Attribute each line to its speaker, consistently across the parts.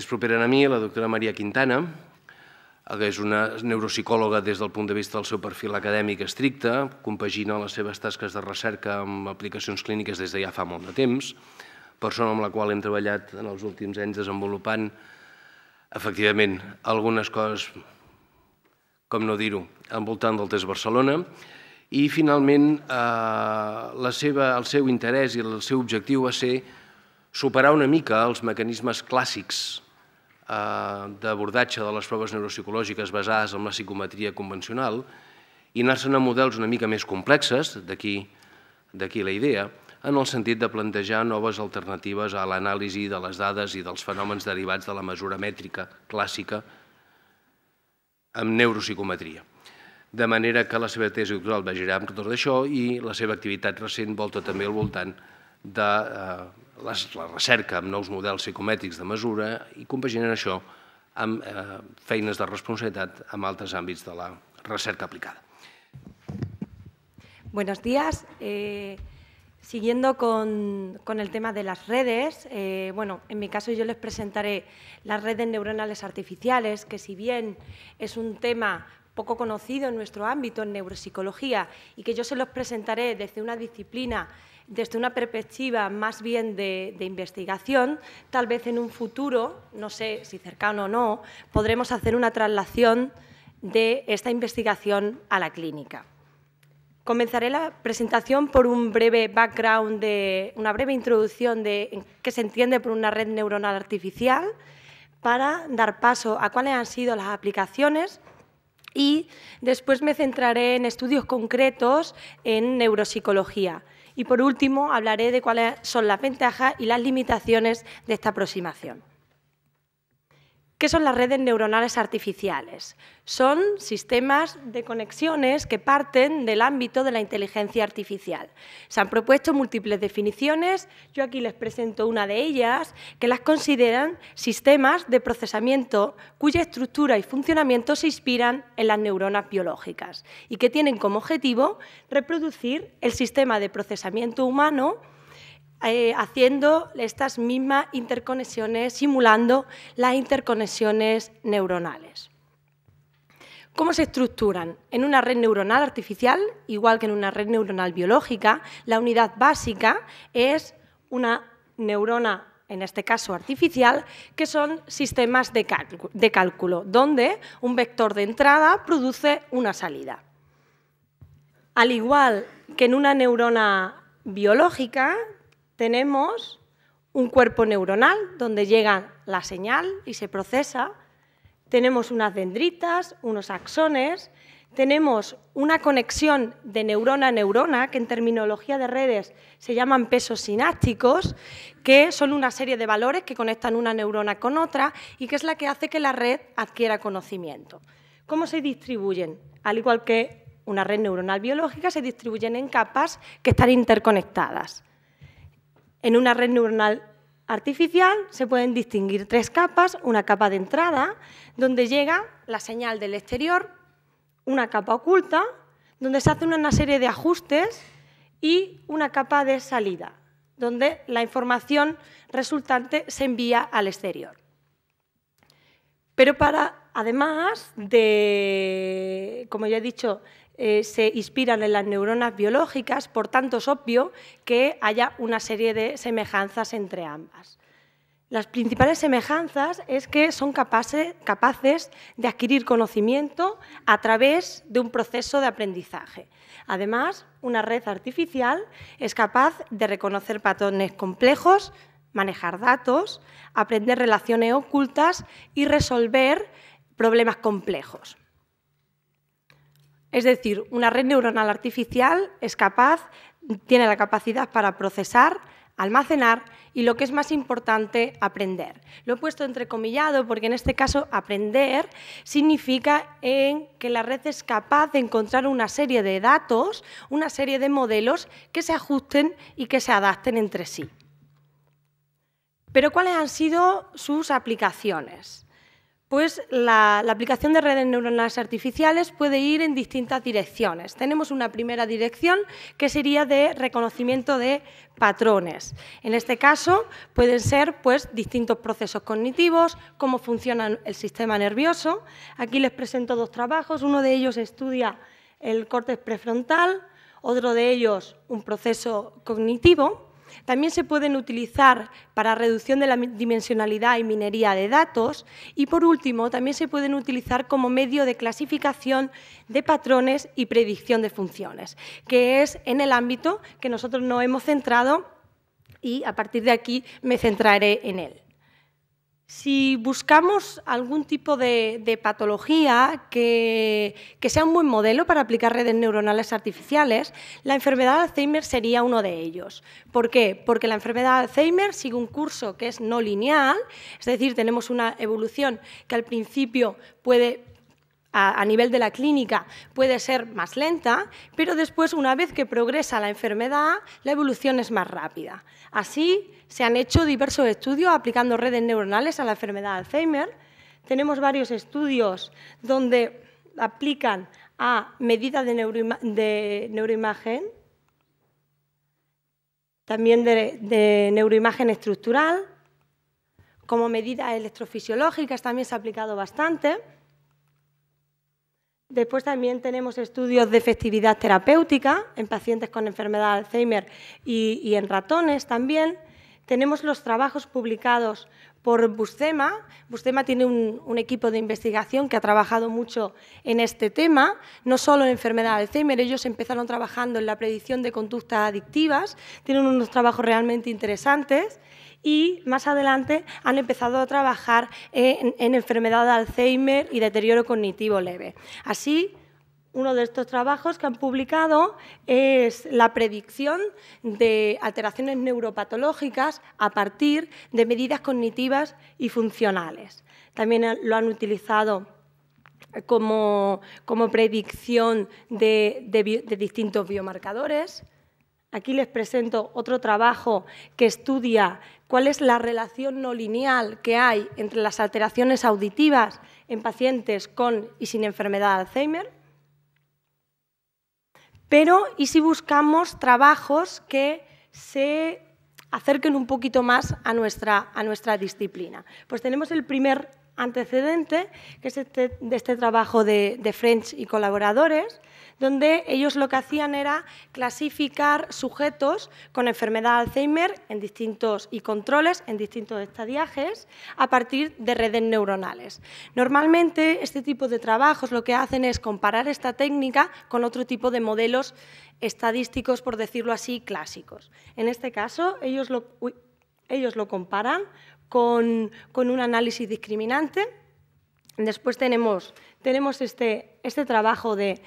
Speaker 1: És propera a mi la doctora Maria Quintana, que és una neuropsicòloga des del punt de vista del seu perfil acadèmic estricte, compagina les seves tasques de recerca amb aplicacions clíniques des de ja fa molt de temps, persona amb la qual hem treballat en els últims anys desenvolupant, efectivament, algunes coses, com no dir-ho, al voltant del Test Barcelona, i finalment el seu interès i el seu objectiu va ser superar una mica els mecanismes clàssics d'abordatge de les proves neuropsicològiques basades en la psicometria convencional i anar-se'n a models una mica més complexes, d'aquí la idea, en el sentit de plantejar noves alternatives a l'anàlisi de les dades i dels fenòmens derivats de la mesura mètrica clàssica amb neuropsicometria. De manera que la seva tesi doctoral va girar entorn d'això i la seva activitat recent volta també al voltant de la recerca amb nous models psicomètrics de mesura i compaginant això amb feines de responsabilitat en altres àmbits de la recerca aplicada.
Speaker 2: Buenos días. Siguiendo con el tema de las redes, bueno, en mi caso yo les presentaré las redes neuronales artificiales, que si bien es un tema poco conocido en nuestro ámbito, en neuropsicología, y que yo se los presentaré desde una disciplina, desde una perspectiva más bien de investigación, tal vez en un futuro, no sé si cercano o no, podremos hacer una traslación de esta investigación a la clínica. Comenzaré la presentación por un breve background, una breve introducción de qué se entiende por una red neuronal artificial, para dar paso a cuáles han sido las aplicaciones y después me centraré en estudios concretos en neuropsicología. Y por último hablaré de cuáles son las ventajas y las limitaciones de esta aproximación. ¿Qué son las redes neuronales artificiales? Son sistemas de conexiones que parten del ámbito de la inteligencia artificial. Se han propuesto múltiples definiciones, yo aquí les presento una de ellas, que las consideran sistemas de procesamiento cuya estructura y funcionamiento se inspiran en las neuronas biológicas y que tienen como objetivo reproducir el sistema de procesamiento humano haciendo estas mismas interconexiones, simulando las interconexiones neuronales. ¿Cómo se estructuran? En una red neuronal artificial, igual que en una red neuronal biológica, la unidad básica es una neurona, en este caso artificial, que son sistemas de cálculo, donde un vector de entrada produce una salida. Al igual que en una neurona biológica, tenemos un cuerpo neuronal donde llega la señal y se procesa, tenemos unas dendritas, unos axones, tenemos una conexión de neurona a neurona, que en terminología de redes se llaman pesos sinápticos, que son una serie de valores que conectan una neurona con otra y que es la que hace que la red adquiera conocimiento. ¿Cómo se distribuyen? Al igual que una red neuronal biológica, se distribuyen en capas que están interconectadas. En una red neuronal artificial se pueden distinguir tres capas, una capa de entrada, donde llega la señal del exterior, una capa oculta, donde se hace una serie de ajustes, y una capa de salida, donde la información resultante se envía al exterior. Pero además de, como ya he dicho, se inspiran en las neuronas biológicas, por tanto es obvio que haya una serie de semejanzas entre ambas. Las principales semejanzas es que son capaces de adquirir conocimiento a través de un proceso de aprendizaje. Además, una red artificial es capaz de reconocer patrones complejos, manejar datos, aprender relaciones ocultas y resolver problemas complejos. Es decir, una red neuronal artificial tiene la capacidad para procesar, almacenar y, lo que es más importante, aprender. Lo he puesto entrecomillado porque en este caso aprender significa que la red es capaz de encontrar una serie de datos, una serie de modelos que se ajusten y que se adapten entre sí. Pero ¿cuáles han sido sus aplicaciones? Pues la aplicación de redes neuronales artificiales puede ir en distintas direcciones. Tenemos una primera dirección que sería de reconocimiento de patrones. En este caso pueden ser pues, distintos procesos cognitivos, cómo funciona el sistema nervioso. Aquí les presento dos trabajos. Uno de ellos estudia el córtex prefrontal, otro de ellos un proceso cognitivo. También se pueden utilizar para reducción de la dimensionalidad y minería de datos y, por último, también se pueden utilizar como medio de clasificación de patrones y predicción de funciones, que es en el ámbito que nosotros nos hemos centrado y a partir de aquí me centraré en él. Si buscamos algún tipo de patología que sea un buen modelo para aplicar redes neuronales artificiales, la enfermedad de Alzheimer sería uno de ellos. ¿Por qué? Porque la enfermedad de Alzheimer sigue un curso que es no lineal, es decir, tenemos una evolución que al principio puede, a nivel de la clínica, puede ser más lenta, pero después, una vez que progresa la enfermedad, la evolución es más rápida. Así, se han hecho diversos estudios aplicando redes neuronales a la enfermedad de Alzheimer. Tenemos varios estudios donde aplican a medidas de neuroimagen, también de neuroimagen estructural, como medidas electrofisiológicas también se ha aplicado bastante. Después también tenemos estudios de efectividad terapéutica en pacientes con enfermedad de Alzheimer y en ratones también. Tenemos los trabajos publicados por Buscema. Buscema tiene un equipo de investigación que ha trabajado mucho en este tema, no solo en enfermedad de Alzheimer. Ellos empezaron trabajando en la predicción de conductas adictivas, tienen unos trabajos realmente interesantes y más adelante han empezado a trabajar en enfermedad de Alzheimer y deterioro cognitivo leve. Así, uno de estos trabajos que han publicado es la predicción de alteraciones neuropatológicas a partir de medidas cognitivas y funcionales. También lo han utilizado como predicción de distintos biomarcadores. Aquí les presento otro trabajo que estudia cuál es la relación no lineal que hay entre las alteraciones auditivas en pacientes con y sin enfermedad de Alzheimer. Pero, ¿y si buscamos trabajos que se acerquen un poquito más a nuestra disciplina? Pues tenemos el primer antecedente, que es de este trabajo de French y colaboradores, donde ellos lo que hacían era clasificar sujetos con enfermedad de Alzheimer y controles en distintos estadiajes a partir de redes neuronales. Normalmente, este tipo de trabajos lo que hacen es comparar esta técnica con otro tipo de modelos estadísticos, por decirlo así, clásicos. En este caso, ellos lo comparan con un análisis discriminante. Después tenemos este trabajo de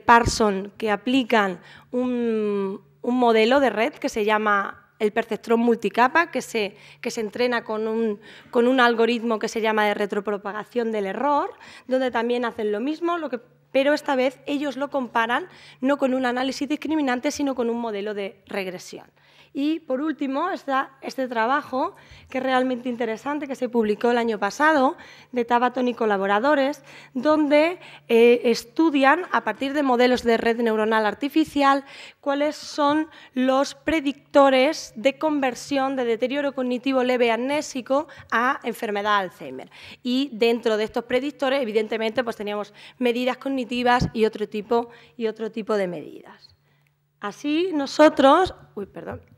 Speaker 2: Parsons, que aplican un modelo de red que se llama el perceptrón multicapa, que se entrena con un algoritmo que se llama de retropropagación del error, donde también hacen lo mismo, pero esta vez ellos lo comparan no con un análisis discriminante, sino con un modelo de regresión. Y, por último, está este trabajo, que es realmente interesante, que se publicó el año pasado, de Tabaton y colaboradores, donde estudian, a partir de modelos de red neuronal artificial, cuáles son los predictores de conversión de deterioro cognitivo leve amnésico a enfermedad de Alzheimer. Y dentro de estos predictores, evidentemente, pues teníamos medidas cognitivas y otro tipo de medidas. Así, nosotros,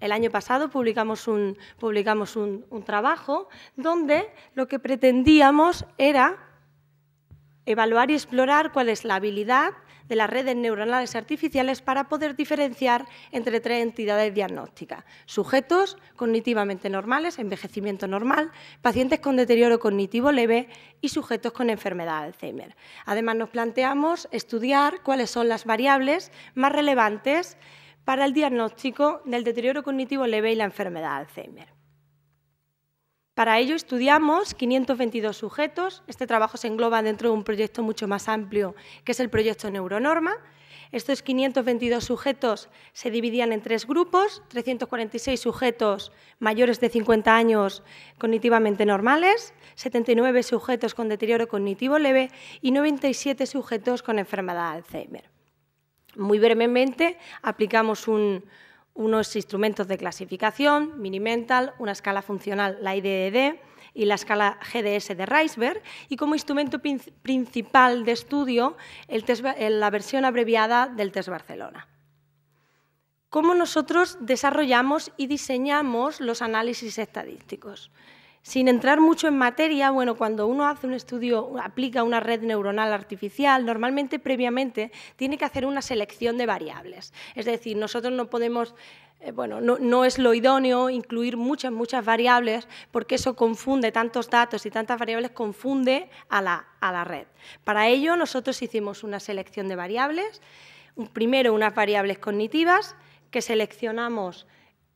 Speaker 2: el año pasado publicamos un trabajo donde lo que pretendíamos era evaluar y explorar cuál es la habilidad de las redes neuronales artificiales para poder diferenciar entre tres entidades diagnósticas: sujetos cognitivamente normales, envejecimiento normal, pacientes con deterioro cognitivo leve y sujetos con enfermedad de Alzheimer. Además, nos planteamos estudiar cuáles son las variables más relevantes para el diagnóstico del deterioro cognitivo leve y la enfermedad de Alzheimer. Para ello estudiamos 522 sujetos. Este trabajo se engloba dentro de un proyecto mucho más amplio, que es el proyecto Neuronorma. Estos 522 sujetos se dividían en 3 grupos, 346 sujetos mayores de 50 años cognitivamente normales, 79 sujetos con deterioro cognitivo leve y 97 sujetos con enfermedad de Alzheimer. Muy brevemente aplicamos unos instrumentos de clasificación, Mini-Mental, una escala funcional, la IDED, y la escala GDS de Reisberg, y como instrumento principal de estudio la versión abreviada del test Barcelona. ¿Cómo nosotros desarrollamos y diseñamos los análisis estadísticos? Sin entrar mucho en materia, bueno, cuando uno hace un estudio, aplica una red neuronal artificial, normalmente previamente tiene que hacer una selección de variables. Es decir, nosotros no podemos, no es lo idóneo incluir muchas variables porque eso confunde tantos datos y tantas variables, confunde a la red. Para ello, nosotros hicimos una selección de variables, primero unas variables cognitivas que seleccionamos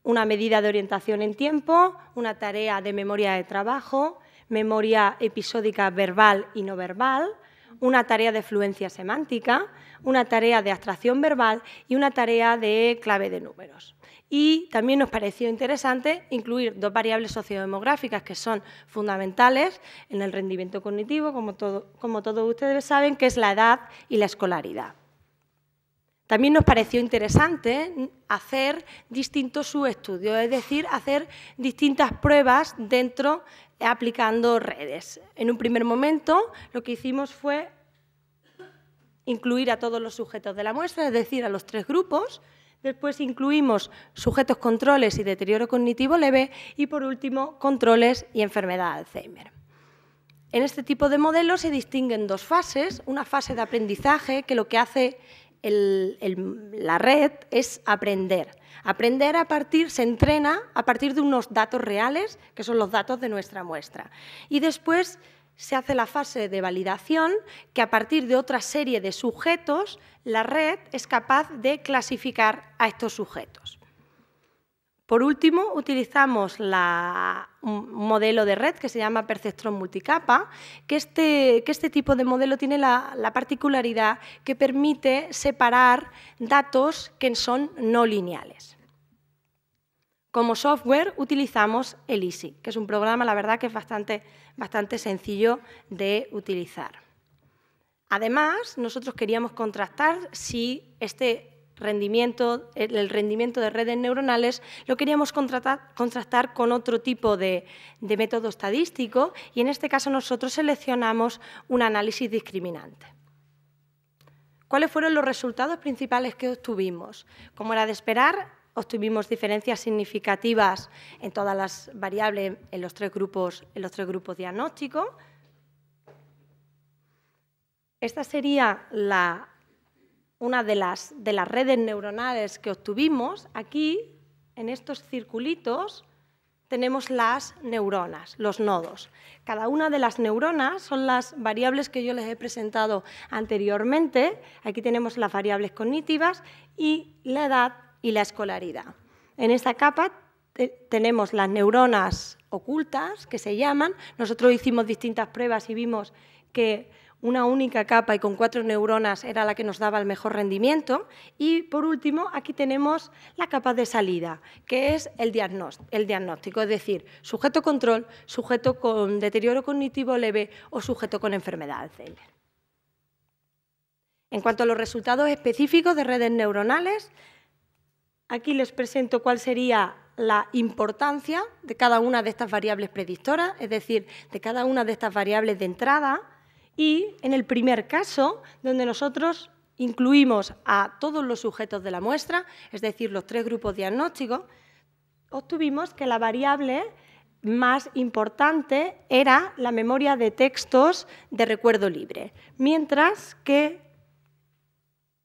Speaker 2: una medida de orientación en tiempo, una tarea de memoria de trabajo, memoria episódica verbal y no verbal, una tarea de fluencia semántica, una tarea de abstracción verbal y una tarea de clave de números. Y también nos pareció interesante incluir 2 variables sociodemográficas que son fundamentales en el rendimiento cognitivo, como todos ustedes saben, que es la edad y la escolaridad. También nos pareció interesante hacer distintos subestudios, es decir, hacer distintas pruebas aplicando redes. En un primer momento, lo que hicimos fue incluir a todos los sujetos de la muestra, es decir, a los 3 grupos. Después incluimos sujetos controles y deterioro cognitivo leve y, por último, controles y enfermedad de Alzheimer. En este tipo de modelos se distinguen 2 fases. Una fase de aprendizaje que lo que hace la red es aprender. Se entrena a partir de unos datos reales, que son los datos de nuestra muestra. Y después se hace la fase de validación, que a partir de otra serie de sujetos, la red es capaz de clasificar a estos sujetos. Por último, utilizamos un modelo de red que se llama perceptrón multicapa, que este tipo de modelo tiene la particularidad que permite separar datos que son no lineales. Como software utilizamos el EASY, que es un programa, la verdad, que es bastante sencillo de utilizar. Además, nosotros queríamos contrastar si el rendimiento de redes neuronales lo queríamos contrastar con otro tipo de método estadístico y en este caso nosotros seleccionamos un análisis discriminante. ¿Cuáles fueron los resultados principales que obtuvimos? Como era de esperar, obtuvimos diferencias significativas en todas las variables en los 3 grupos diagnósticos. Esta sería una de las redes neuronales que obtuvimos. Aquí, en estos circulitos, tenemos las neuronas, los nodos. Cada una de las neuronas son las variables que yo les he presentado anteriormente. Aquí tenemos las variables cognitivas y la edad y la escolaridad. En esta capa tenemos las neuronas ocultas, que se llaman. Nosotros hicimos distintas pruebas y vimos que una única capa y con 4 neuronas era la que nos daba el mejor rendimiento. Y, por último, aquí tenemos la capa de salida, que es el diagnóstico, es decir, sujeto control, sujeto con deterioro cognitivo leve o sujeto con enfermedad de Alzheimer. En cuanto a los resultados específicos de redes neuronales, aquí les presento cuál sería la importancia de cada una de estas variables predictoras, es decir, de cada una de estas variables de entrada. Y en el primer caso, donde nosotros incluimos a todos los sujetos de la muestra, es decir, los 3 grupos diagnósticos, obtuvimos que la variable más importante era la memoria de textos de recuerdo libre, mientras que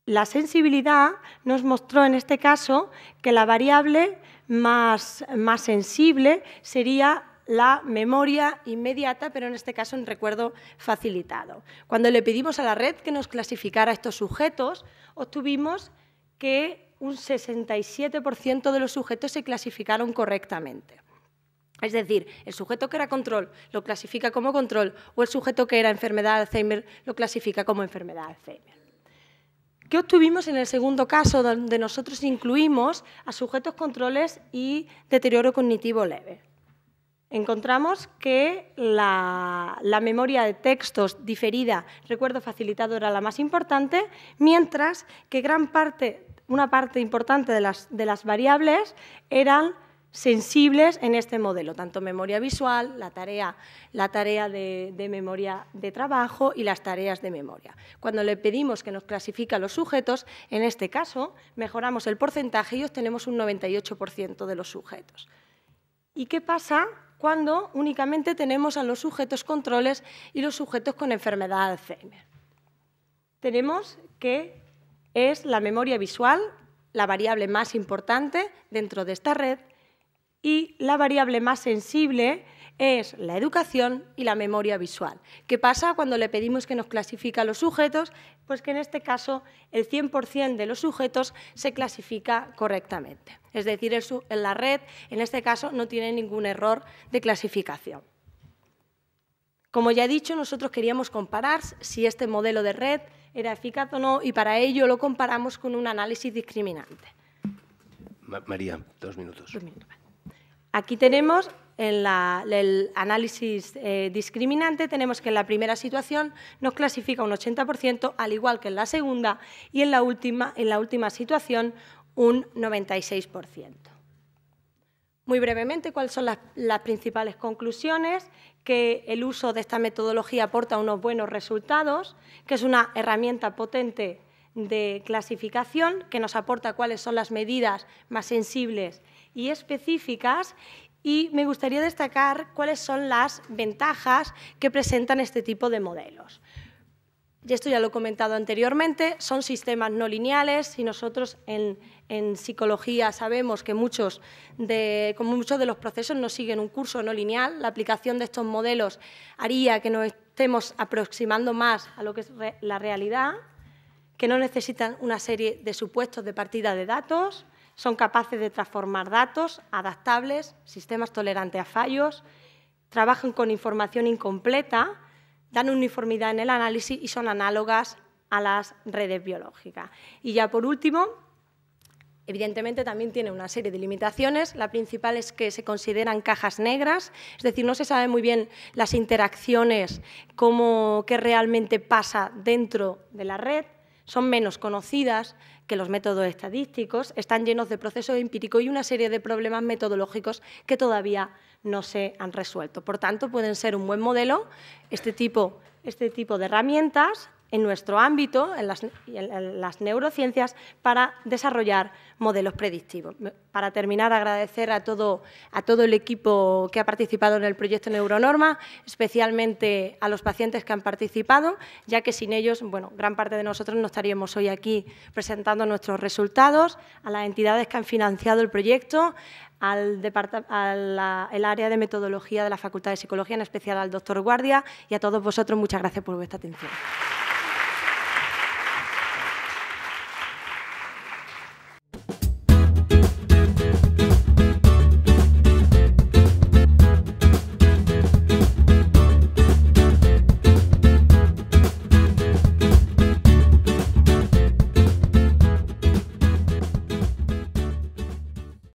Speaker 2: la sensibilidad nos mostró en este caso que la variable más sensible sería la memoria inmediata, pero en este caso en recuerdo facilitado. Cuando le pedimos a la red que nos clasificara estos sujetos, obtuvimos que un 67% de los sujetos se clasificaron correctamente. Es decir, el sujeto que era control lo clasifica como control o el sujeto que era enfermedad de Alzheimer lo clasifica como enfermedad de Alzheimer. ¿Qué obtuvimos en el segundo caso, donde nosotros incluimos a sujetos controles y deterioro cognitivo leve? Encontramos que la memoria de textos diferida, recuerdo facilitado, era la más importante, mientras que una parte importante de las variables eran sensibles en este modelo, tanto memoria visual, la tarea de memoria de trabajo y las tareas de memoria. Cuando le pedimos que nos clasifique a los sujetos, en este caso, mejoramos el porcentaje y obtenemos un 98% de los sujetos. ¿Y qué pasa cuando únicamente tenemos a los sujetos controles y los sujetos con enfermedad de Alzheimer? Tenemos que es la memoria visual la variable más importante dentro de esta red y la variable más sensible es la educación y la memoria visual. ¿Qué pasa cuando le pedimos que nos clasifique a los sujetos? Pues que en este caso el 100% de los sujetos se clasifica correctamente. Es decir, la red en este caso no tiene ningún error de clasificación. Como ya he dicho, nosotros queríamos comparar si este modelo de red era eficaz o no y para ello lo comparamos con un análisis discriminante.
Speaker 1: María, 2 minutos.
Speaker 2: 2 minutos. Aquí tenemos en el análisis discriminante, tenemos que en la primera situación nos clasifica un 80%, al igual que en la segunda, y en la última situación un 96%. Muy brevemente, ¿cuáles son las principales conclusiones? Que el uso de esta metodología aporta unos buenos resultados, que es una herramienta potente de clasificación, que nos aporta cuáles son las medidas más sensibles y específicas, y me gustaría destacar cuáles son las ventajas que presentan este tipo de modelos. Y esto ya lo he comentado anteriormente, son sistemas no lineales y nosotros en psicología sabemos que muchos de los procesos no siguen un curso no lineal. La aplicación de estos modelos haría que nos estemos aproximando más a lo que es la realidad, que no necesitan una serie de supuestos de partida de datos, son capaces de transformar datos adaptables, sistemas tolerantes a fallos, trabajan con información incompleta, dan uniformidad en el análisis y son análogas a las redes biológicas. Y ya por último, evidentemente también tiene una serie de limitaciones. La principal es que se consideran cajas negras, es decir, no se sabe muy bien las interacciones, qué realmente pasa dentro de la red, son menos conocidas que los métodos estadísticos, están llenos de procesos empíricos y una serie de problemas metodológicos que todavía no se han resuelto. Por tanto, pueden ser un buen modelo este tipo de herramientas en nuestro ámbito, en las neurociencias, para desarrollar modelos predictivos. Para terminar, agradecer a todo el equipo que ha participado en el proyecto Neuronorma, especialmente a los pacientes que han participado, ya que sin ellos, bueno, gran parte de nosotros no estaríamos hoy aquí presentando nuestros resultados, a las entidades que han financiado el proyecto, el área de metodología de la Facultad de Psicología, en especial al doctor Guardia, y a todos vosotros, muchas gracias por vuestra atención.